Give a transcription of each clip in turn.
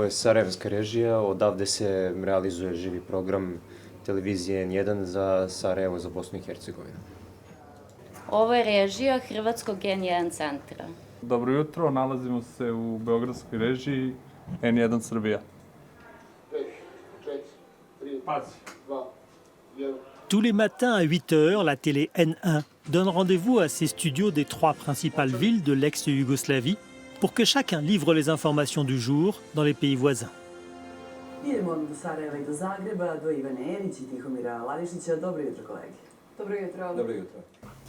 je sarajevska režija, odavde se realizuje živi program televizije N1 za Sarajevo, za Bosnu i Hercegovinu. Ovo je režija Hrvatskog N1 centra. Dobro jutro, nalazimo se u beogradskoj režiji N1 Srbija. 5, 4, 3, 2, 1. Tous les matins à 8 h, la télé N1 donne rendez-vous à ses studios des 3 principales villes de l'ex-Yougoslavie pour que chacun livre les informations du jour dans les pays voisins. Idemo do Sarajeva i do Zagreba, do Ivane Erić i Tihomira Ladišića. Dobro jutro, kolege. Dobro jutro. Dobro jutro.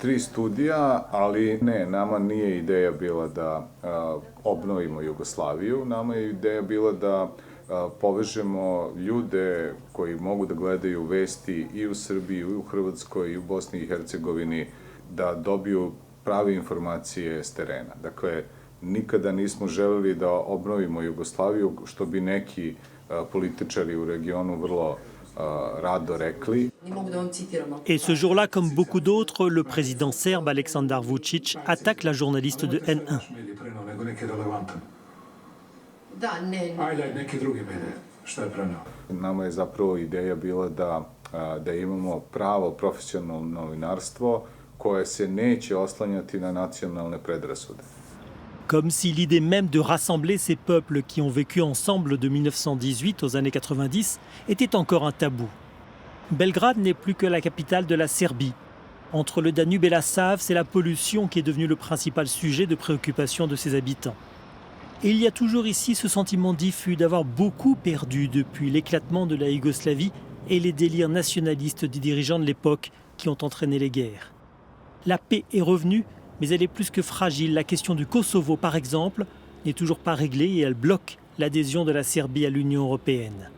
3 studija, ali ne, nama nije ideja bila da obnovimo Jugoslaviju. Nama je ideja bila da povežemo ljude koji mogu da gledaju vesti i u Srbiji, i u Hrvatskoj, i u Bosni i Hercegovini, da dobiju prave informacije s terena. Dakle, nikada nismo želeli da obnovimo Jugoslaviju, što bi neki političari u regionu vrlo rado rekli. Et ce jour-là, comme beaucoup d'autres, le président serbe Aleksandar Vučić attaque la journaliste de N1. Nama je zapravo ideja bila da imamo pravo profesionalno novinarstvo koje se neće oslanjati na nacionalne predrasude. Comme si l'idée même de rassembler ces peuples qui ont vécu ensemble de 1918 aux années 90 était encore un tabou. Belgrade n'est plus que la capitale de la Serbie. Entre le Danube et la Save, c'est la pollution qui est devenue le principal sujet de préoccupation de ses habitants. Et il y a toujours ici ce sentiment diffus d'avoir beaucoup perdu depuis l'éclatement de la Yougoslavie et les délires nationalistes des dirigeants de l'époque qui ont entraîné les guerres. La paix est revenue, mais elle est plus que fragile. La question du Kosovo, par exemple, n'est toujours pas réglée et elle bloque l'adhésion de la Serbie à l'Union européenne.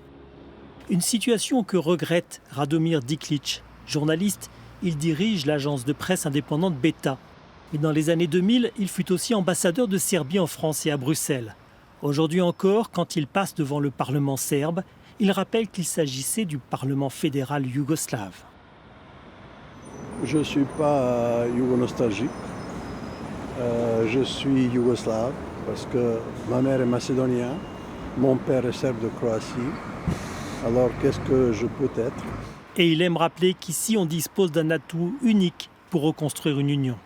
Une situation que regrette Radomir Diklic. Journaliste, il dirige l'agence de presse indépendante Beta. Mais dans les années 2000, il fut aussi ambassadeur de Serbie en France et à Bruxelles. Aujourd'hui encore, quand il passe devant le Parlement serbe, il rappelle qu'il s'agissait du Parlement fédéral yougoslave. Je ne suis pas yougo-nostalgique. Je suis yougoslave parce que ma mère est macédonienne, mon père est serbe de Croatie. Alors qu'est-ce que je peux être? Et il aime rappeler qu'ici on dispose d'un atout unique pour reconstruire une union.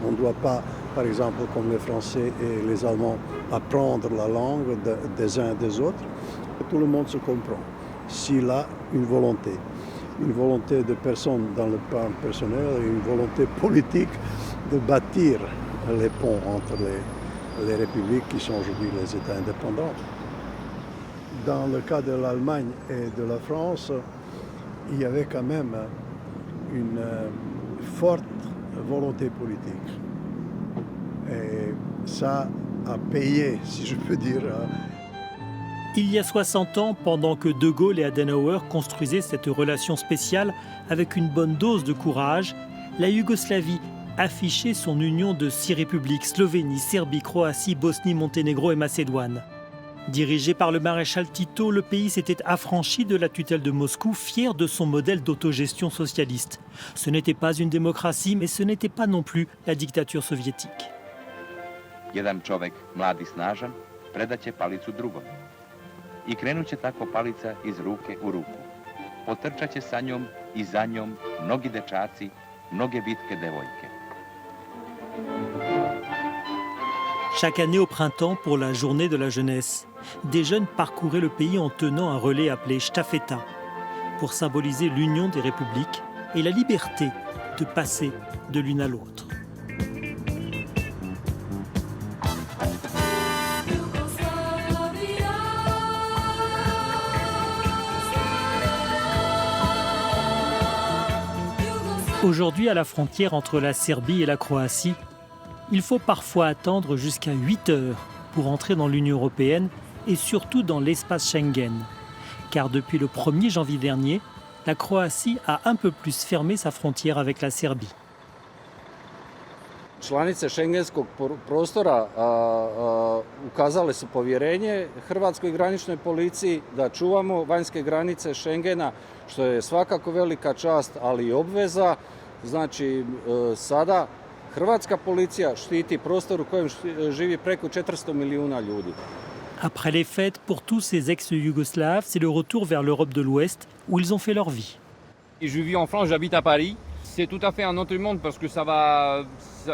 On ne doit pas, par exemple, comme les Français et les Allemands, apprendre la langue des uns et des autres. Tout le monde se comprend s'il a une volonté de personne dans le plan personnel et une volonté politique de bâtir les ponts entre les républiques qui sont aujourd'hui les États indépendants. Dans le cas de l'Allemagne et de la France, il y avait quand même une forte volonté politique. Et ça a payé, si je peux dire. Il y a 60 ans, pendant que De Gaulle et Adenauer construisaient cette relation spéciale avec une bonne dose de courage, la Yougoslavie affichait son union de 6 républiques, Slovénie, Serbie, Croatie, Bosnie, Monténégro et Macédoine. Dirigé par le maréchal Tito, le pays s'était affranchi de la tutelle de Moscou, fier de son modèle d'autogestion socialiste. Ce n'était pas une démocratie, mais ce n'était pas non plus la dictature soviétique. Jedan čovek, mlad i snažan, predaće palicu drugom. I krenuće tako palica iz ruke u ruku. Potrčaće sa njom i za njom mnogi dečaci, mnoge vitke devojke. Chaque année au printemps, pour la journée de la jeunesse, des jeunes parcouraient le pays en tenant un relais appelé Štafeta, pour symboliser l'union des républiques et la liberté de passer de l'une à l'autre. Aujourd'hui, à la frontière entre la Serbie et la Croatie, il faut parfois attendre jusqu'à 8 heures pour entrer dans l'Union européenne et surtout dans l'espace Schengen. Car depuis le 1er janvier dernier, la Croatie a un peu plus fermé sa frontière avec la Serbie. Članice šengenskog prostora ukazale su povjerenje hrvatskoj graničnoj policiji da čuvamo vanjske granice Šengena, što je svakako velika čast, ali i obveza. Znači, sada hrvatska policija štiti prostor u kojem živi preko 400 milijuna ljudi. Après les fêtes, pour tous ces ex-Yougoslaves, c'est le retour vers l'Europe de l'Ouest où ils ont fait leur vie. Je vis en France, j'habite à Paris. C'est tout à fait un autre monde parce que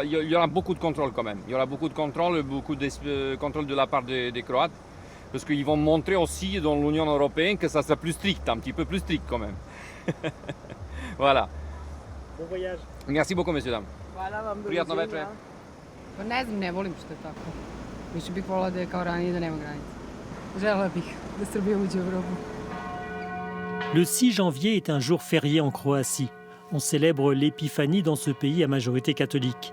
il y aura beaucoup de contrôle quand même. Il y aura beaucoup de contrôle de la part des Croates. Parce qu'ils vont montrer aussi dans l'Union européenne que ça sera plus strict, un petit peu plus strict quand même. Voilà. Bon voyage. Merci beaucoup, messieurs, dames. Hvala vam, Prijatno večer. Pa ne znam, ne volim što je tako. Više bih volila da je kao ranije da nema granice. Želela bih da Srbija uđe u Evropu. Le 6 janvier est un jour férié en Croatie. On célèbre l'épiphanie dans ce pays à majorité catholique.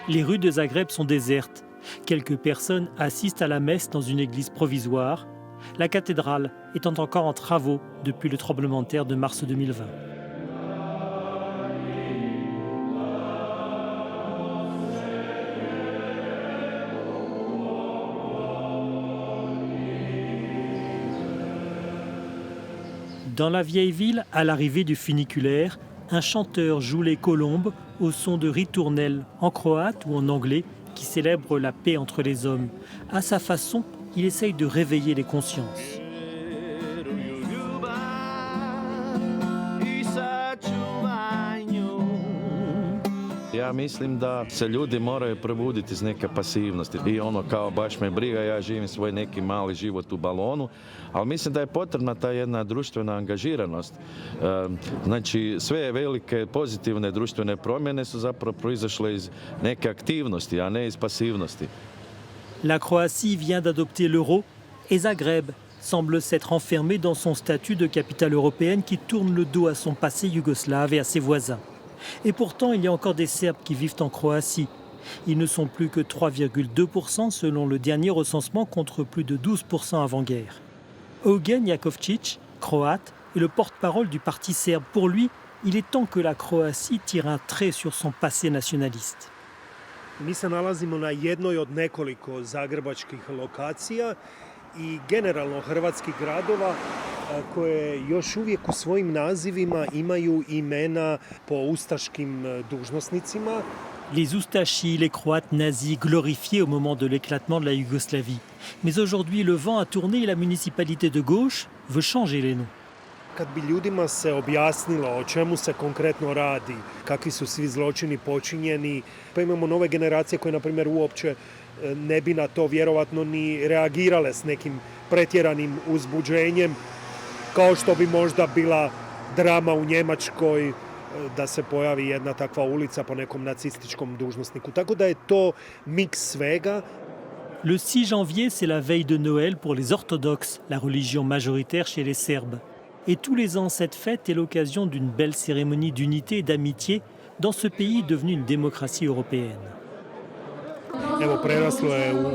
Les rues de Zagreb sont désertes. Quelques personnes assistent à la messe dans une église provisoire, la cathédrale étant encore en travaux depuis le tremblement de terre de mars 2020. Dans la vieille ville, à l'arrivée du funiculaire, un chanteur joue les colombes au son de ritournelles en croate ou en anglais qui célèbre la paix entre les hommes. À sa façon, il essaye de réveiller les consciences. Ja mislim da se ljudi moraju probuditi iz neke pasivnosti i ono kao baš me briga, ja živim svoj neki mali život u balonu, ali mislim da je potrebna ta jedna društvena angažiranost. Znači sve velike pozitivne društvene promjene su zapravo proizašle iz neke aktivnosti, a ne iz pasivnosti. La Croatie vient d'adopter l'euro et Zagreb semble s'être enfermé dans son statut de capitale européenne qui tourne le dos à son passé yougoslave et à ses voisins. Et pourtant, il y a encore des Serbes qui vivent en Croatie. Ils ne sont plus que 3,2% selon le dernier recensement contre plus de 12% avant-guerre. Eugen Jakovčić, croate, est le porte-parole du parti serbe. Pour lui, il est temps que la Croatie tire un trait sur son passé nationaliste. Mi se nalazimo na jednoj od nekoliko zagrebačkih lokacija i generalno hrvatskih gradova koje još uvijek u svojim nazivima imaju imena po ustaškim dužnosnicima. Les Ustashi, les Croates nazis glorifiés au moment de l'éclatement de la Yougoslavie. Mais aujourd'hui, le vent a tourné et la municipalité de gauche veut changer les noms. Kad bi ljudima se objasnilo o čemu se konkretno radi, kakvi su svi zločini počinjeni, pa imamo nove generacije koje, na primjer, uopće ne bi na to vjerovatno ni reagirale s nekim pretjeranim uzbuđenjem, kao što bi možda bila drama u Njemačkoj da se pojavi jedna takva ulica po nekom nacističkom dužnosniku. Tako da je to miks svega. Le 6 janvier, c'est la veille de Noël pour les orthodoxes, la religion majoritaire chez les Serbes. Et tous les ans, cette fête est l'occasion d'une belle cérémonie d'unité et d'amitié dans ce pays devenu une démocratie européenne. Evo, preraslo je u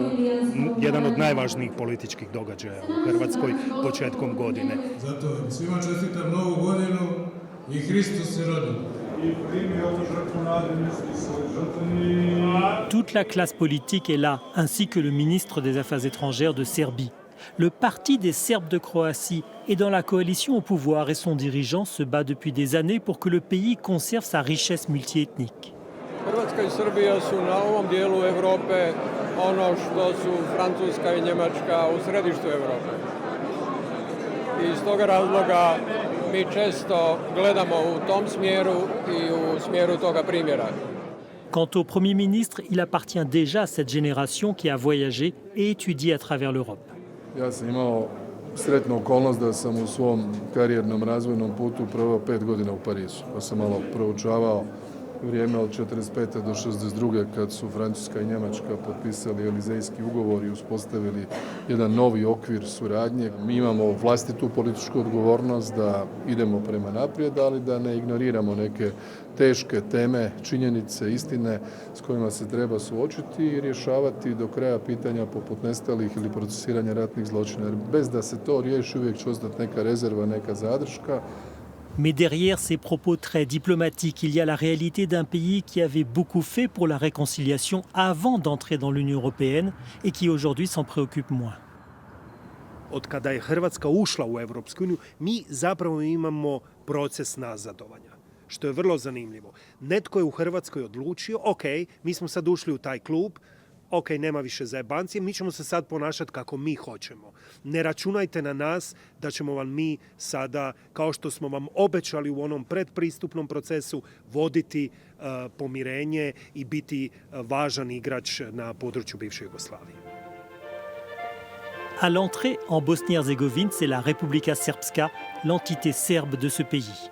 jedan od najvažnijih političkih događaja u Hrvatskoj početkom godine. Zato svima čestitam Novu godinu i Hristos se rodio. Toute la classe politique est là, ainsi que le ministre des Affaires étrangères de Serbie. Le parti des Serbes de Croatie est dans la coalition au pouvoir et son dirigeant se bat depuis des années pour que le pays conserve sa richesse multiethnique. Hrvatska i Srbija su na ovom dijelu Europe ono što su Francuska i Njemačka u središtu Europe. I iz toga razloga mi često gledamo u tom smjeru i u smjeru toga primjera. Quant au Premier ministre, il appartient déjà à cette génération qui a voyagé et étudié à travers l'Europe. Ja sam imao sretnu okolnost da sam u svom karijernom razvojnom putu proveo 5 godina u Parizu, pa sam malo proučavao vrijeme od 45. do 62. kad su Francuska i Njemačka potpisali Elizejski ugovor i uspostavili jedan novi okvir suradnje. Mi imamo vlastitu političku odgovornost da idemo prema naprijed, ali da ne ignoriramo neke teške teme, činjenice, istine s kojima se treba suočiti i rješavati do kraja pitanja poput nestalih ili procesiranja ratnih zločina. Jer bez da se to riješi uvijek će ostati neka rezerva, neka zadrška. Mais derrière ces propos très diplomatiques, il y a la réalité d'un pays qui avait beaucoup fait pour la réconciliation avant d'entrer dans l'Union européenne et qui aujourd'hui s'en préoccupe moins. Od kada je Hrvatska ušla u Evropsku uniju, mi zapravo imamo proces nazadovanja, što je vrlo zanimljivo. Netko je u Hrvatskoj odlučio, ok, mi smo sad ušli u taj klub, ok, nema više zajebancije, mi ćemo se sad ponašati kako mi hoćemo. Ne računajte na nas da ćemo vam mi sada, kao što smo vam obećali u onom predpristupnom procesu, voditi pomirenje i biti važan igrač na području bivše Jugoslavije. À l'entrée en Bosnie-Herzégovine, c'est la Republika Srpska, l'entité serbe de ce pays.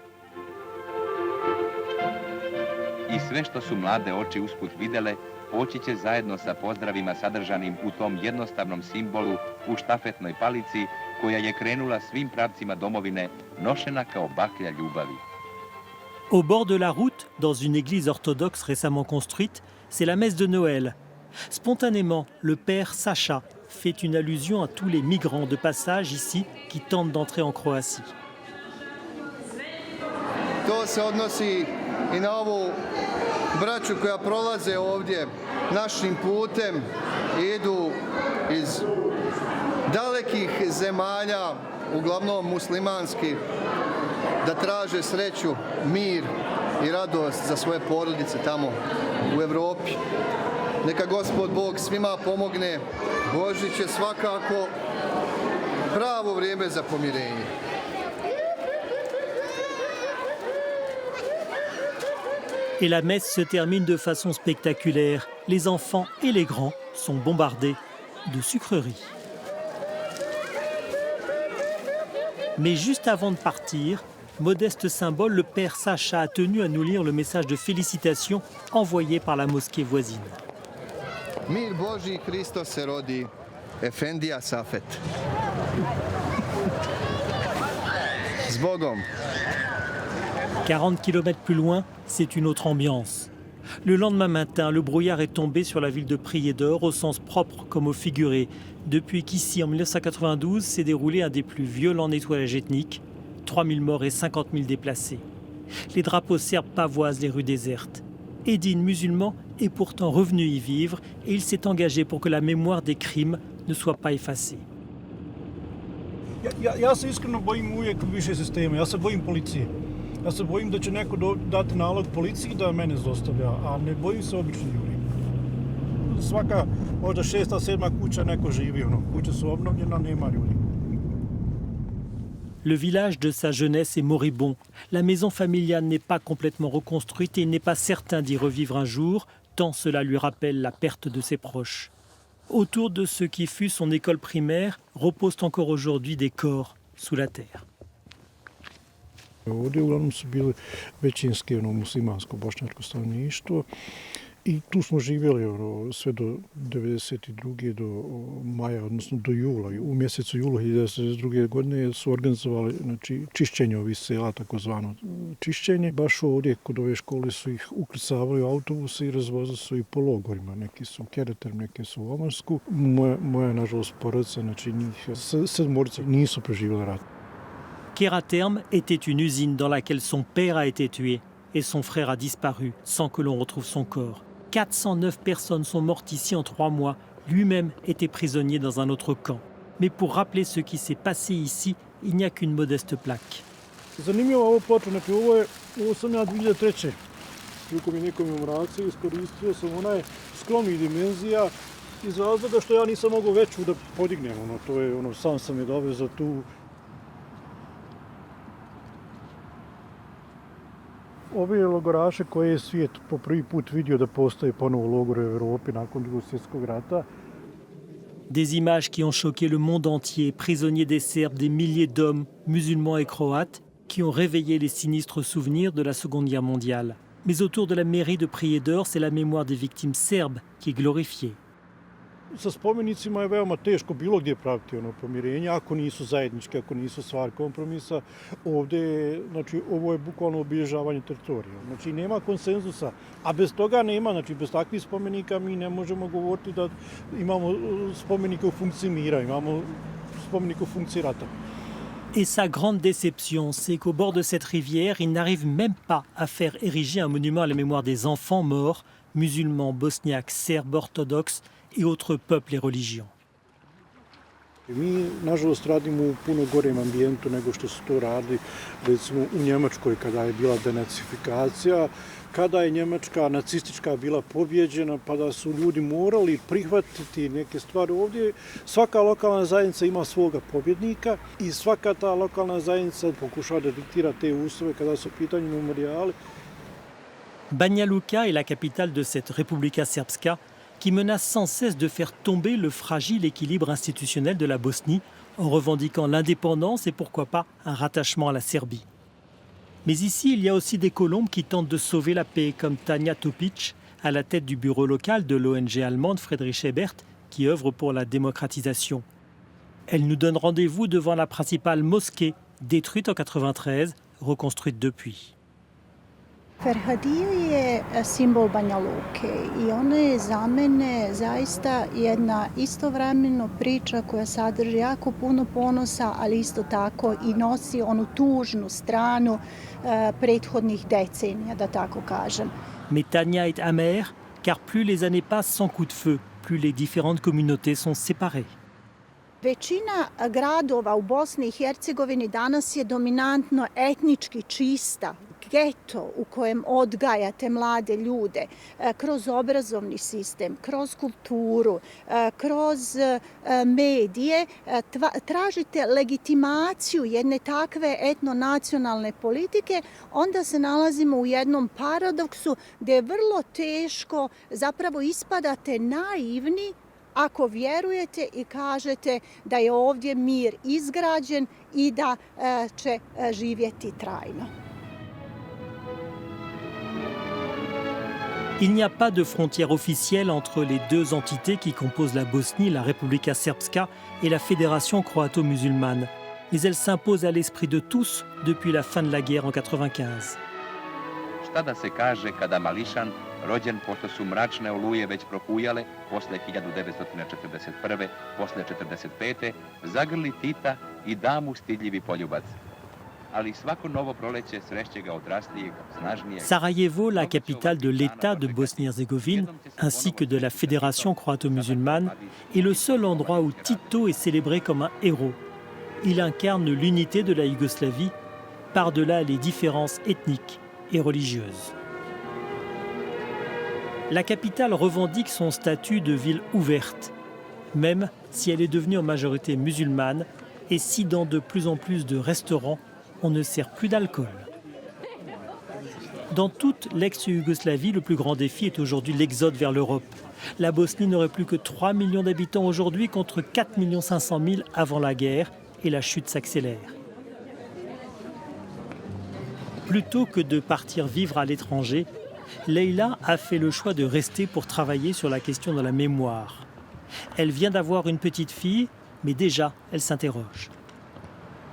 I sve što su mlade oči usput videle, poći će zajedno sa pozdravima sadržanim u tom jednostavnom simbolu u štafetnoj palici koja je krenula svim pravcima domovine, nošena kao baklja ljubavi. Au bord de la route, dans une église orthodoxe récemment construite, c'est la messe de Noël. Spontanément, le père Sacha fait une allusion à tous les migrants de passage ici qui tentent d'entrer en Croatie. To se odnosi i na ovu braću koja prolaze ovdje našim putem i idu iz dalekih zemalja, uglavnom muslimanskih, da traže sreću, mir i radost za svoje porodice tamo u Evropi. Neka Gospod Bog svima pomogne. Božić je svakako pravo vrijeme za pomirenje. Et la messe se termine de façon spectaculaire. Les enfants et les grands sont bombardés de sucreries. Mais juste avant de partir, modeste symbole, le père Sacha a tenu à nous lire le message de félicitations envoyé par la mosquée voisine. Mir Božji, Hristos se rodi, Efendija Safet. S Bogom. 40 km plus loin, c'est une autre ambiance. Le lendemain matin, le brouillard est tombé sur la ville de Prijedor, au sens propre comme au figuré, depuis qu'ici, en 1992, s'est déroulé un des plus violents nettoyages ethniques, 3000 morts et 50 000 déplacés. Les drapeaux serbes pavoisent les rues désertes. Edin, musulman, est pourtant revenu y vivre et il s'est engagé pour que la mémoire des crimes ne soit pas effacée. Ja se iskreno bojim uvijek više sistema, ja se bojim policije. Ja se bojim da će neko dati nalog policiji da mene zlostavlja, a ne bojim se obični ljudi. Svaka možda 6. 7. kuća neko živi, kuće su obnovljena, nema ljudi. Le village de sa jeunesse est moribond. La maison familiale n'est pas complètement reconstruite et il n'est pas certain d'y revivre un jour, tant cela lui rappelle la perte de ses proches. Autour de ce qui fut son école primaire reposent encore aujourd'hui des corps sous la terre. Ovdje uglavnom su bili većinski muslimansko bošnjačko stanovništvo i tu smo živjeli sve do 92. do maja, odnosno do jula. U mjesecu jula 1992. godine su organizovali čišćenje ovih sela, takozvano čišćenje. Baš ovdje kod ove škole su ih ukrcavali u autobuse i razvozili su ih po logorima. Neki su u Kereterm, neki su u Omarsku. Moja, nažalost, porodica, njih 7 nisu preživjeli rat. Keraterm était une usine dans laquelle son père a été tué et son frère a disparu sans que l'on retrouve son corps. 409 personnes sont mortes ici en 3 mois. Lui-même était prisonnier dans un autre camp. Mais pour rappeler ce qui s'est passé ici, il n'y a qu'une modeste plaque. Zanimljivo ovo ploča, ovo sam ja 2003. Prilikom je nekom memoraciji iskoristio sam, ona je skromnih dimenzija iz razloga što ja nisam mogao veću da podignem. To je, sam sam je dovezao tu. Ove logoraše koje je svijet po prvi put vidio da postoje ponovo logore u Europi nakon Drugog svjetskog rata. Des images qui ont choqué le monde entier, prisonniers des Serbes, des milliers d'hommes, musulmans et croates, qui ont réveillé les sinistres souvenirs de la Seconde Guerre mondiale. Mais autour de la mairie de Prijedor, c'est la mémoire des victimes serbes qui est glorifiée. Sa spomenicima je veoma teško bilo gdje praviti pomirenje, ako nisu zajedničke, ako nisu stvar kompromisa. Ovdje, ovo je bukvalno obilježavanje teritorija. Nema konsenzusa, a bez toga nema, bez takvih spomenika mi ne možemo govoriti da imamo spomenike u funkciji mira, imamo spomenike u funkciji rata. Et sa grande déception, c'est qu'au bord de cette rivière, il n'arrive même pas à faire ériger un monument à la mémoire des enfants morts, musulmans, bosniaques, serbes, orthodoxes et autres peuples et religions. Mi, nažalost, radimo u puno gorem ambijentu nego što se to radi, recimo, u Njemačkoj kada je bila denacifikacija, kada je Njemačka nacistička bila pobjeđena, pa da su ljudi morali prihvatiti neke stvari. Ovdje svaka lokalna zajednica ima svoga pobjednika i svaka ta lokalna zajednica pokušava da diktira te uslove kada su u pitanju memorijali. Banja Luka est la capitale de cette Republika Srpska qui menace sans cesse de faire tomber le fragile équilibre institutionnel de la Bosnie en revendiquant l'indépendance et pourquoi pas un rattachement à la Serbie. Mais ici, il y a aussi des colombes qui tentent de sauver la paix, comme Tanja Topic, à la tête du bureau local de l'ONG allemande Friedrich Ebert, qui œuvre pour la démocratisation. Elle nous donne rendez-vous devant la principale mosquée, détruite en 1993, reconstruite depuis. Ferhadija je simbol Banja Luke i ona je za mene zaista jedna istovremeno priča koja sadrži jako puno ponosa, ali isto tako i nosi onu tužnu stranu prethodnih decenija, da tako kažem. Mais Tanja est amère, car plus les années passent sans coup de feu, plus les différentes communautés sont séparées. Većina gradova u Bosni i Hercegovini danas je dominantno etnički čista, geto u kojem odgajate mlade ljude kroz obrazovni sistem, kroz kulturu, kroz medije, tražite legitimaciju jedne takve etnonacionalne politike, onda se nalazimo u jednom paradoksu gdje je vrlo teško, zapravo ispadate naivni ako vjerujete i kažete da je ovdje mir izgrađen i da će živjeti trajno. Il n'y a pas de frontière officielle entre les deux entités qui composent la Bosnie, la Republika Srpska et la Fédération croato-musulmane. Mais elle s'impose à l'esprit de tous depuis la fin de la guerre en 1995. Šta da se kaže kada mališan, rođen pošto su mračne oluje već prohujale, posle 1941. posle 1945. zagrli Tita i da mu stidljivi poljubac. Ali svako novo proleće sreće ga odraslijeg, snažnijeg. Sarajevo, la capitale de l'État de Bosnie-Herzégovine, ainsi que de la Fédération croato-musulmane, est le seul endroit où Tito est célébré comme un héros. Il incarne l'unité de la Yougoslavie, par-delà les différences ethniques et religieuses. La capitale revendique son statut de ville ouverte, même si elle est devenue en majorité musulmane et si dans de plus en plus de restaurants, on ne sert plus d'alcool. Dans toute l'ex-Yougoslavie, le plus grand défi est aujourd'hui l'exode vers l'Europe. La Bosnie n'aurait plus que 3 millions d'habitants aujourd'hui contre 4 500 000 avant la guerre et la chute s'accélère. Plutôt que de partir vivre à l'étranger, Leila a fait le choix de rester pour travailler sur la question de la mémoire. Elle vient d'avoir une petite fille, mais déjà, elle s'interroge.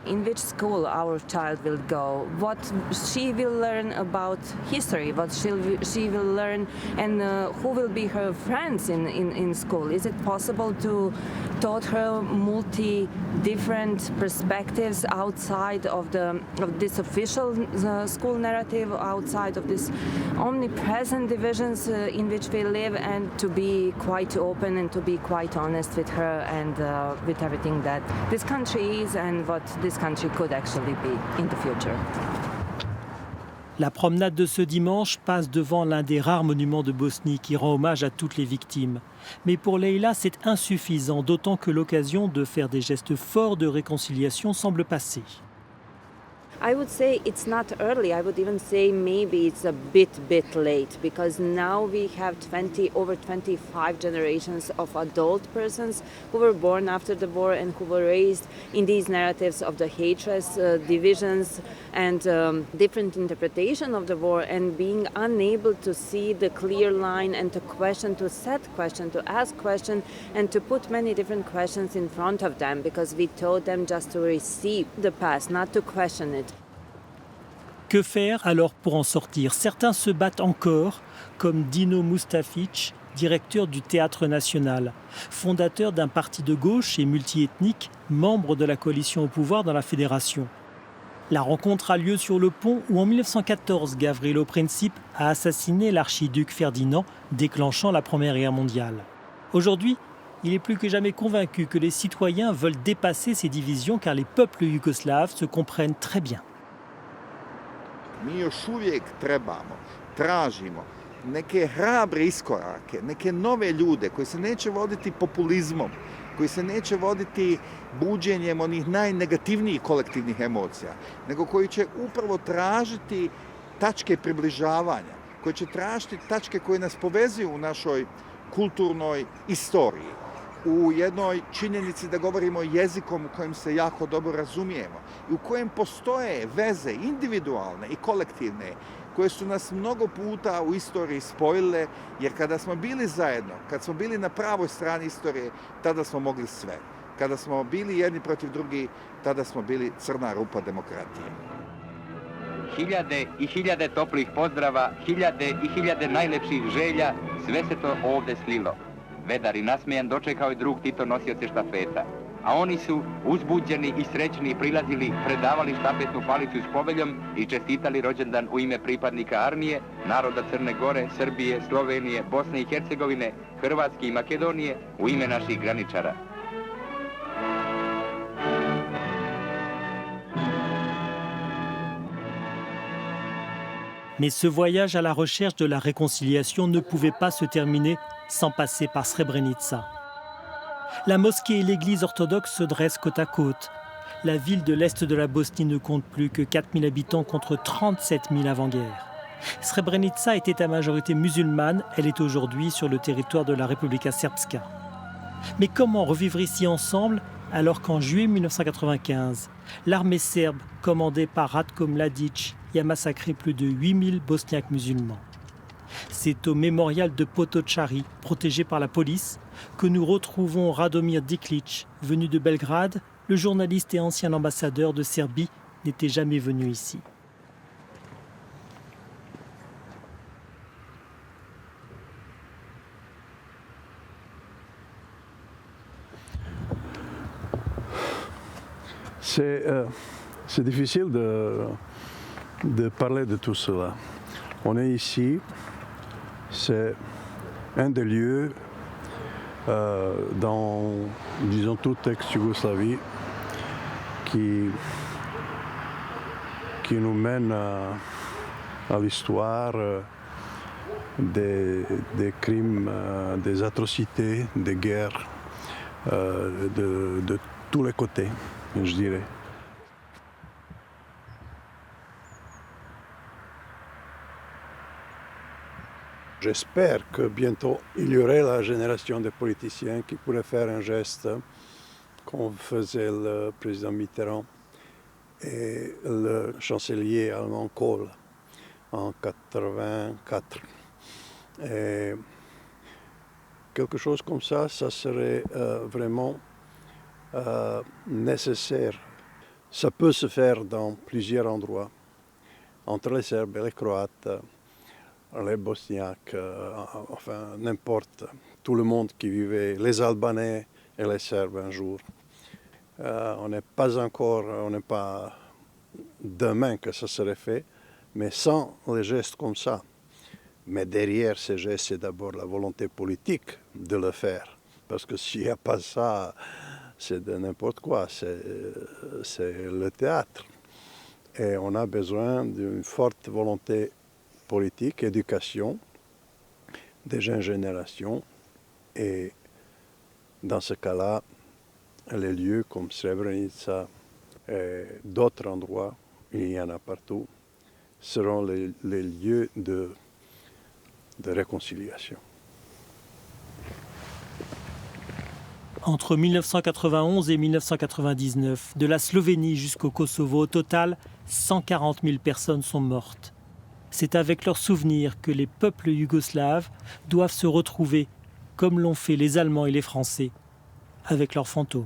In which school our child will go, what she will learn about history, what she will learn, and who will be her friends in school. Is it possible to taught her different perspectives outside of this official school narrative, outside of this omnipresent divisions in which we live, and to be quite open and to be quite honest with her and with everything that this country is and what this country could actually be in the future. La promenade de ce dimanche passe devant l'un des rares monuments de Bosnie qui rend hommage à toutes les victimes. Mais pour Leila, c'est insuffisant, d'autant que l'occasion de faire des gestes forts de réconciliation semble passer. I would say it's not early. I would even say maybe it's a bit late, because now we have over 25 generations of adult persons who were born after the war and who were raised in these narratives of the hatreds, divisions, and different interpretation of the war, and being unable to see the clear line and to question, to set question, to ask question, and to put many different questions in front of them, because we taught them just to receive the past, not to question it. Que faire alors pour en sortir? Certains se battent encore, comme Dino Mustafic, directeur du Théâtre National, fondateur d'un parti de gauche et multiethnique, membre de la coalition au pouvoir dans la fédération. La rencontre a lieu sur le pont où en 1914, Gavrilo Princip a assassiné l'archiduc Ferdinand, déclenchant la Première Guerre mondiale. Aujourd'hui, il est plus que jamais convaincu que les citoyens veulent dépasser ces divisions car les peuples yougoslaves se comprennent très bien. Mi još uvijek trebamo, tražimo neke hrabre iskorake, neke nove ljude koji se neće voditi populizmom, koji se neće voditi buđenjem onih najnegativnijih kolektivnih emocija, nego koji će upravo tražiti tačke približavanja, koji će tražiti tačke koje nas povezuju u našoj kulturnoj istoriji, u jednoj činjenici da govorimo jezikom u kojem se jako dobro razumijemo i u kojem postoje veze individualne i kolektivne koje su nas mnogo puta u istoriji spojile, jer kada smo bili zajedno, kad smo bili na pravoj strani istorije, tada smo mogli sve. Kada smo bili jedni protiv drugih, tada smo bili crna rupa demokratije. Hiljade i hiljade toplih pozdrava, hiljade i hiljade najlepših želja, sve se to ovde slilo. Vedar i nasmejan dočekao je drug Tito nosioce štafeta, a oni su uzbuđeni i srećni prilazili, predavali štafetnu palicu s poveljom i čestitali rođendan u ime pripadnika armije, naroda Crne Gore, Srbije, Slovenije, Bosne i Hercegovine, Hrvatske i Makedonije u ime naših graničara. Mais ce voyage à la recherche de la réconciliation ne pouvait pas se terminer sans passer par Srebrenica. La mosquée et l'église orthodoxe se dressent côte à côte. La ville de l'est de la Bosnie ne compte plus que 4000 habitants contre 37 000 avant-guerre. Srebrenica était à majorité musulmane, elle est aujourd'hui sur le territoire de la Republika Srpska. Mais comment revivre ici ensemble alors qu'en juillet 1995, l'armée serbe, commandée par Ratko Mladic, y a massacré plus de 8000 bosniaques musulmans. C'est au mémorial de Potocari, protégé par la police, que nous retrouvons Radomir Diklic, venu de Belgrade. Le journaliste et ancien ambassadeur de Serbie n'était jamais venu ici. C'est difficile de parler de tout cela. On est ici, c'est un des lieux dans, disons, toute ex-Yougoslavie qui nous mène à l'histoire des crimes, des atrocités, des guerres de tous les côtés, je dirais. J'espère que bientôt il y aurait la génération de politiciens qui pourrait faire un geste comme faisait le président Mitterrand et le chancelier allemand Kohl en 1984. Et quelque chose comme ça serait vraiment nécessaire. Ça peut se faire dans plusieurs endroits, entre les Serbes et les Croates, les Bosniaques, enfin n'importe, tout le monde qui vivait, les Albanais et les Serbes un jour. On n'est pas demain que ça serait fait, mais sans les gestes comme ça. Mais derrière ces gestes, c'est d'abord la volonté politique de le faire. Parce que s'il n'y a pas ça, c'est de n'importe quoi, c'est le théâtre. Et on a besoin d'une forte volonté politique, éducation des jeunes générations. Et dans ce cas-là, les lieux comme Srebrenica et d'autres endroits, il y en a partout, seront les lieux de réconciliation. Entre 1991 et 1999, de la Slovénie jusqu'au Kosovo, au total, 140 000 personnes sont mortes. C'est avec leurs souvenirs que les peuples yougoslaves doivent se retrouver, comme l'ont fait les Allemands et les Français, avec leurs fantômes.